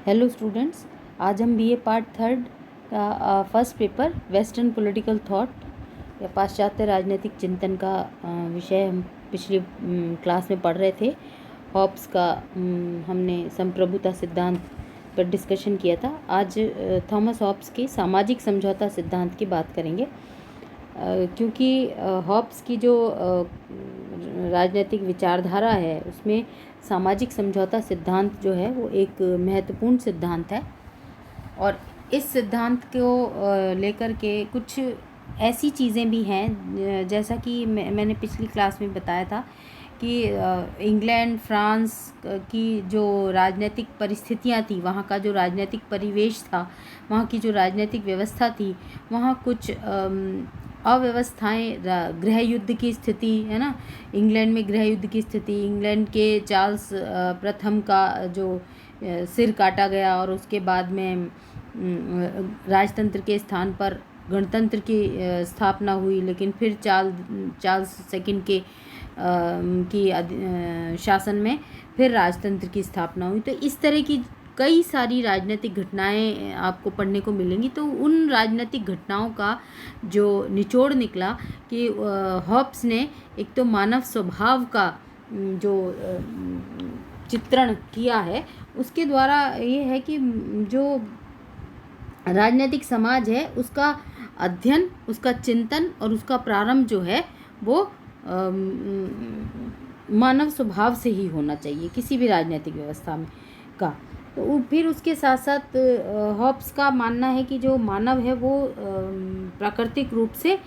Hello students, आज हम BA part third का first paper western political thought या पाश्चात्य राजनीतिक चिंतन का विषय हम पिछली क्लास में पढ़ रहे थे। हॉब्स का हमने संप्रभुता सिद्धांत पर डिस्कशन किया था। आज थॉमस हॉब्स के सामाजिक समझौता सिद्धांत की बात करेंगे, क्योंकि हॉब्स की जो राजनीतिक विचारधारा है उसमें सामाजिक समझौता सिद्धांत जो है वो एक महत्वपूर्ण सिद्धांत है। और इस सिद्धांत को लेकर के कुछ ऐसी चीज़ें भी हैं, जैसा कि मैंने पिछली क्लास में बताया था कि इंग्लैंड फ्रांस की जो राजनीतिक परिस्थितियां थी, वहाँ का जो राजनीतिक परिवेश था, वहाँ की जो राजनीतिक व्यवस्था थी, वहाँ कुछ अव्यवस्थाएं, गृह युद्ध की स्थिति है ना। इंग्लैंड में गृह युद्ध की स्थिति, इंग्लैंड के चार्ल्स प्रथम का जो सिर काटा गया और उसके बाद में राजतंत्र के स्थान पर गणतंत्र की स्थापना हुई, लेकिन फिर चार्ल्स सेकंड के शासन में फिर राजतंत्र की स्थापना हुई। तो इस तरह की कई सारी राजनीतिक घटनाएं आपको पढ़ने को मिलेंगी। तो उन राजनीतिक घटनाओं का जो निचोड़ निकला कि हॉब्स ने एक तो मानव स्वभाव का जो चित्रण किया है, उसके द्वारा ये है कि जो राजनीतिक समाज है उसका अध्ययन, उसका चिंतन और उसका प्रारंभ जो है वो मानव स्वभाव से ही होना चाहिए किसी भी राजनीतिक व्यवस्था में का। तो फिर उसके साथ साथ हॉब्स का मानना है कि जो मानव है वो प्राकृतिक रूप से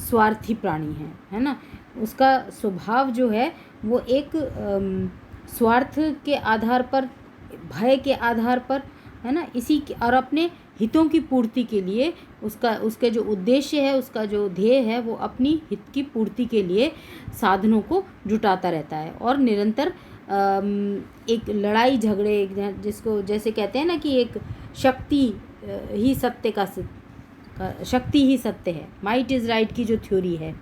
स्वार्थी प्राणी है ना। उसका स्वभाव जो है वो एक स्वार्थ के आधार पर, भय के आधार पर है ना, इसी और अपने हितों की पूर्ति के लिए उसका जो उद्देश्य है, उसका जो ध्येय है, वो अपनी हित की पूर्ति के लिए साधनों को जुटाता रहता है और निरंतर एक लड़ाई झगड़े, जिसको जैसे कहते हैं ना कि एक शक्ति ही सत्य शक्ति ही सत्य है, माइट इज़ राइट की जो थ्योरी है।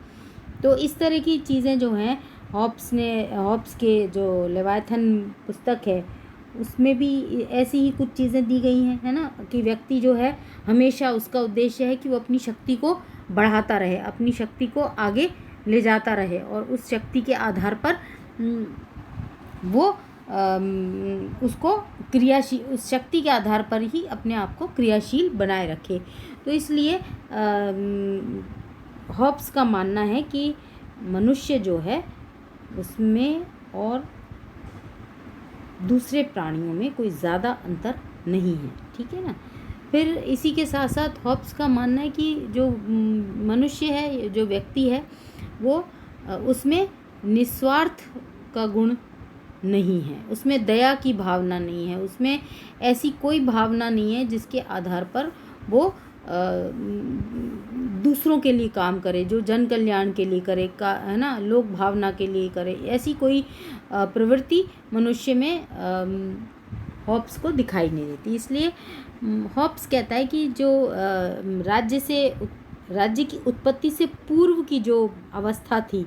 तो इस तरह की चीज़ें जो हैं हॉब्स के जो लेवायथन पुस्तक है उसमें भी ऐसी ही कुछ चीज़ें दी गई हैं, है ना, कि व्यक्ति जो है हमेशा उसका उद्देश्य है कि वो अपनी शक्ति को बढ़ाता रहे, अपनी शक्ति को आगे ले जाता रहे और उस शक्ति के आधार पर वो उसको क्रियाशील, उस शक्ति के आधार पर ही अपने आप को क्रियाशील बनाए रखे। तो इसलिए हॉब्स का मानना है कि मनुष्य जो है उसमें और दूसरे प्राणियों में कोई ज़्यादा अंतर नहीं है, ठीक है ना। फिर इसी के साथ साथ हॉब्स का मानना है कि जो मनुष्य है, जो व्यक्ति है, वो उसमें निस्वार्थ का गुण नहीं है, उसमें दया की भावना नहीं है, उसमें ऐसी कोई भावना नहीं है जिसके आधार पर वो दूसरों के लिए काम करे, जो जन कल्याण के लिए करे का, है ना, लोक भावना के लिए करे। ऐसी कोई प्रवृत्ति मनुष्य में हॉब्स को दिखाई नहीं देती। इसलिए हॉब्स कहता है कि जो राज्य की उत्पत्ति से पूर्व की जो अवस्था थी,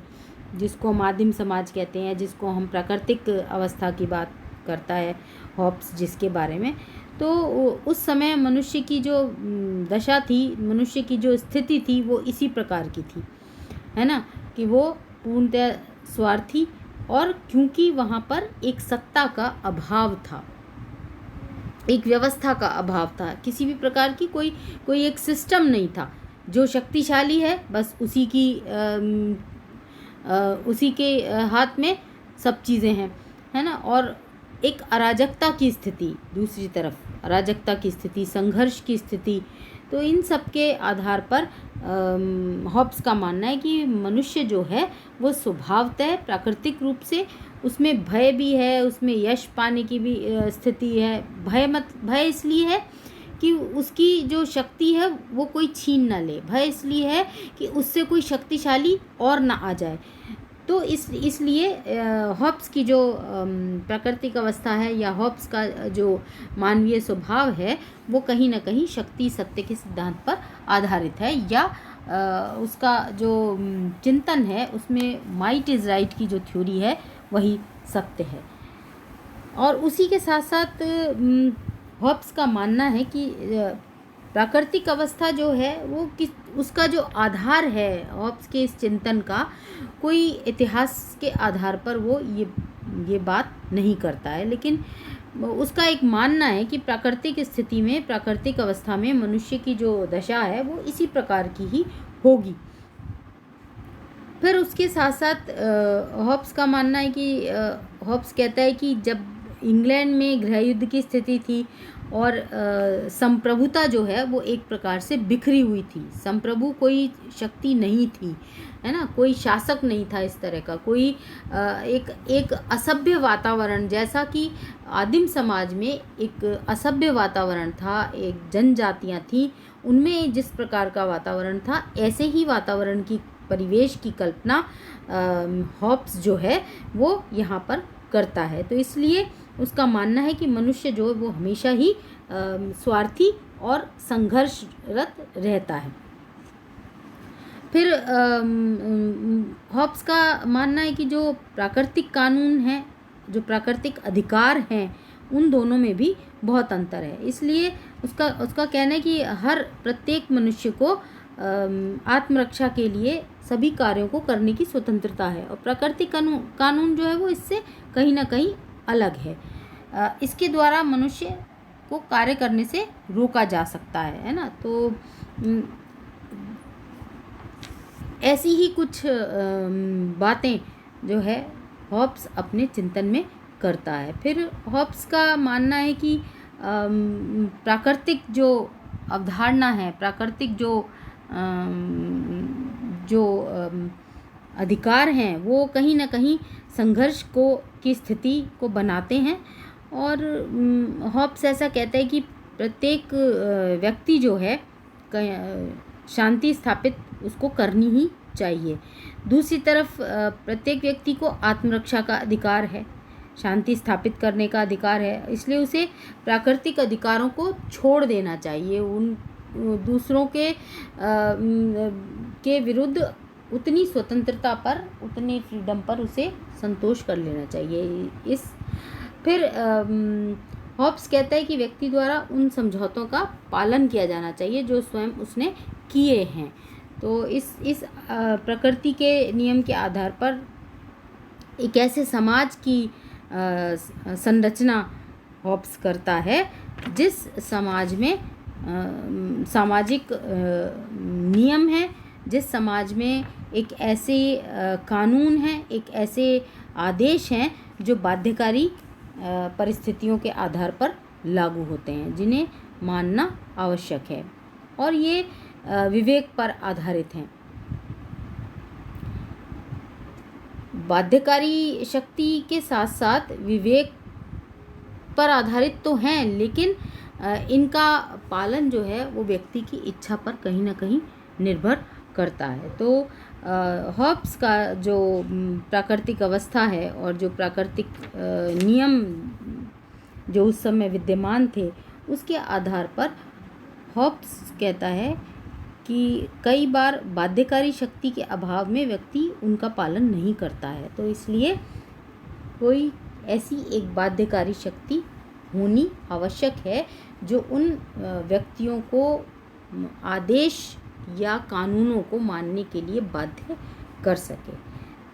जिसको हम आदिम समाज कहते हैं, जिसको हम प्राकृतिक अवस्था की बात करता है हॉब्स जिसके बारे में, तो उस समय मनुष्य की जो दशा थी, मनुष्य की जो स्थिति थी, वो इसी प्रकार की थी, है ना, कि वो पूर्णतः स्वार्थी, और क्योंकि वहाँ पर एक सत्ता का अभाव था, एक व्यवस्था का अभाव था, किसी भी प्रकार की कोई एक सिस्टम नहीं था। जो शक्तिशाली है बस उसी के हाथ में सब चीज़ें हैं, है ना। और एक अराजकता की स्थिति, दूसरी तरफ अराजकता की स्थिति, संघर्ष की स्थिति। तो इन सब के आधार पर हॉब्स का मानना है कि मनुष्य जो है वो स्वभावतः प्राकृतिक रूप से उसमें भय भी है, उसमें यश पाने की भी स्थिति है। भय इसलिए है कि उसकी जो शक्ति है वो कोई छीन ना ले, भय इसलिए है कि उससे कोई शक्तिशाली और ना आ जाए। तो इसलिए हॉब्स की जो प्राकृतिक अवस्था है या हॉब्स का जो मानवीय स्वभाव है वो कहीं ना कहीं शक्ति सत्य के सिद्धांत पर आधारित है, या उसका जो चिंतन है उसमें माइट इज़ राइट की जो थ्योरी है वही सत्य है। और उसी के साथ साथ हॉब्स का मानना है कि प्राकृतिक अवस्था जो है वो किस उसका जो आधार है हॉब्स के इस चिंतन का, कोई इतिहास के आधार पर वो ये बात नहीं करता है, लेकिन उसका एक मानना है कि प्राकृतिक स्थिति में, प्राकृतिक अवस्था में मनुष्य की जो दशा है वो इसी प्रकार की ही होगी। फिर उसके साथ साथ हॉब्स का मानना है कि हॉब्स कहता है कि जब इंग्लैंड में गृहयुद्ध की स्थिति थी और संप्रभुता जो है वो एक प्रकार से बिखरी हुई थी, संप्रभु कोई शक्ति नहीं थी, है ना, कोई शासक नहीं था इस तरह का, कोई एक असभ्य वातावरण, जैसा कि आदिम समाज में एक असभ्य वातावरण था, एक जनजातियां थीं, उनमें जिस प्रकार का वातावरण था ऐसे ही वातावरण की, परिवेश की कल्पना हॉब्स जो है वो यहाँ पर करता है। तो इसलिए उसका मानना है कि मनुष्य जो है वो हमेशा ही स्वार्थी और संघर्षरत रहता है। फिर हॉब्स का मानना है कि जो प्राकृतिक कानून है, जो प्राकृतिक अधिकार हैं, उन दोनों में भी बहुत अंतर है। इसलिए उसका कहना है कि हर प्रत्येक मनुष्य को आत्मरक्षा के लिए सभी कार्यों को करने की स्वतंत्रता है, और प्राकृतिक कानून जो है वो इससे कहीं ना कहीं अलग है। इसके द्वारा मनुष्य को कार्य करने से रोका जा सकता है ना। तो ऐसी ही कुछ बातें जो है हॉब्स अपने चिंतन में करता है। फिर हॉब्स का मानना है कि प्राकृतिक जो अवधारणा है, प्राकृतिक जो अधिकार हैं वो कहीं ना कहीं संघर्ष की स्थिति को बनाते हैं। और हॉब्स ऐसा कहता है कि प्रत्येक व्यक्ति जो है शांति स्थापित उसको करनी ही चाहिए। दूसरी तरफ प्रत्येक व्यक्ति को आत्मरक्षा का अधिकार है, शांति स्थापित करने का अधिकार है, इसलिए उसे प्राकृतिक अधिकारों को छोड़ देना चाहिए, उन दूसरों के विरुद्ध उतनी स्वतंत्रता पर, उतनी फ्रीडम पर उसे संतोष कर लेना चाहिए। फिर हॉब्स कहता है कि व्यक्ति द्वारा उन समझौतों का पालन किया जाना चाहिए जो स्वयं उसने किए हैं। तो इस प्रकृति के नियम के आधार पर एक ऐसे समाज की संरचना हॉब्स करता है जिस समाज में सामाजिक नियम है, जिस समाज में एक ऐसे कानून हैं, एक ऐसे आदेश हैं जो बाध्यकारी परिस्थितियों के आधार पर लागू होते हैं, जिन्हें मानना आवश्यक है, और ये विवेक पर आधारित हैं। बाध्यकारी शक्ति के साथ साथ विवेक पर आधारित तो हैं, लेकिन इनका पालन जो है वो व्यक्ति की इच्छा पर कहीं ना कहीं निर्भर करता है। तो हॉब्स का जो प्राकृतिक अवस्था है और जो प्राकृतिक नियम जो उस समय विद्यमान थे, उसके आधार पर हॉब्स कहता है कि कई बार बाध्यकारी शक्ति के अभाव में व्यक्ति उनका पालन नहीं करता है। तो इसलिए कोई ऐसी एक बाध्यकारी शक्ति होनी आवश्यक है जो उन व्यक्तियों को आदेश या कानूनों को मानने के लिए बाध्य कर सके।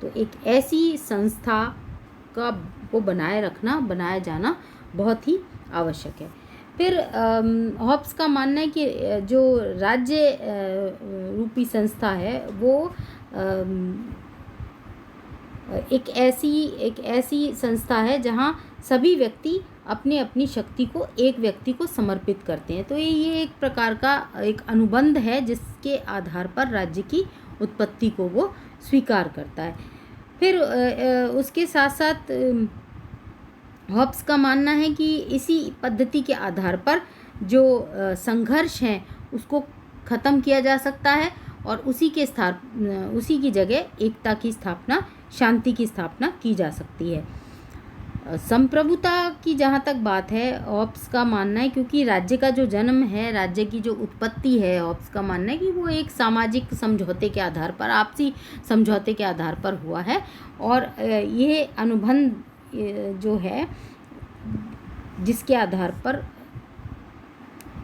तो एक ऐसी संस्था को बनाया जाना बहुत ही आवश्यक है। फिर हॉब्स का मानना है कि जो राज्य रूपी संस्था है वो एक ऐसी संस्था है जहाँ सभी व्यक्ति अपनी अपनी शक्ति को एक व्यक्ति को समर्पित करते हैं। तो ये एक प्रकार का एक अनुबंध है जिसके आधार पर राज्य की उत्पत्ति को वो स्वीकार करता है। फिर उसके साथ साथ हॉब्स का मानना है कि इसी पद्धति के आधार पर जो संघर्ष है उसको ख़त्म किया जा सकता है और उसी की जगह एकता की स्थापना, शांति की स्थापना की जा सकती है। संप्रभुता की जहाँ तक बात है, हॉब्स का मानना है क्योंकि राज्य का जो जन्म है, राज्य की जो उत्पत्ति है, हॉब्स का मानना है कि वो एक सामाजिक समझौते के आधार पर, आपसी समझौते के आधार पर हुआ है। और ये अनुबंध जो है जिसके आधार पर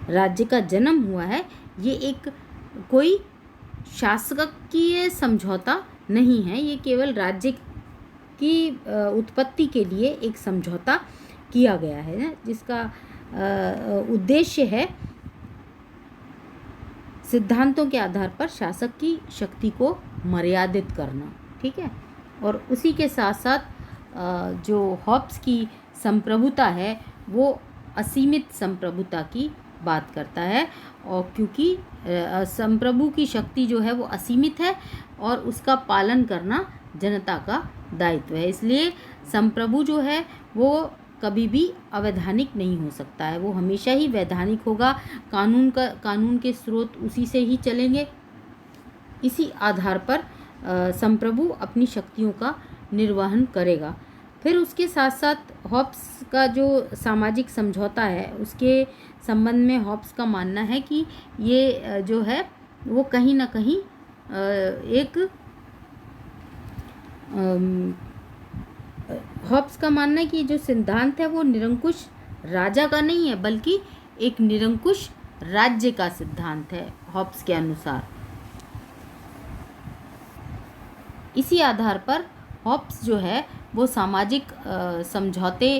राज्य का जन्म हुआ है, ये एक कोई शासकीय समझौता नहीं है, ये केवल राज्य की उत्पत्ति के लिए एक समझौता किया गया है, जिसका उद्देश्य है सिद्धांतों के आधार पर शासक की शक्ति को मर्यादित करना। ठीक है, और उसी के साथ साथ जो हॉब्स की संप्रभुता है वो असीमित संप्रभुता की बात करता है, और क्योंकि संप्रभु की शक्ति जो है वो असीमित है और उसका पालन करना जनता का दायित्व है, इसलिए संप्रभु जो है वो कभी भी अवैधानिक नहीं हो सकता है, वो हमेशा ही वैधानिक होगा। कानून के स्रोत उसी से ही चलेंगे। इसी आधार पर संप्रभु अपनी शक्तियों का निर्वहन करेगा। फिर उसके साथ साथ हॉब्स का जो सामाजिक समझौता है उसके संबंध में हॉब्स का मानना है कि ये जो है वो कहीं ना कहीं एक हॉब्स का मानना है कि जो सिद्धांत है वो निरंकुश राजा का नहीं है, बल्कि एक निरंकुश राज्य का सिद्धांत है हॉब्स के अनुसार। इसी आधार पर हॉब्स जो है वो सामाजिक समझौते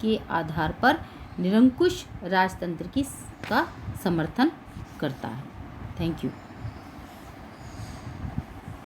के आधार पर निरंकुश राजतंत्र का समर्थन करता है। Thank you.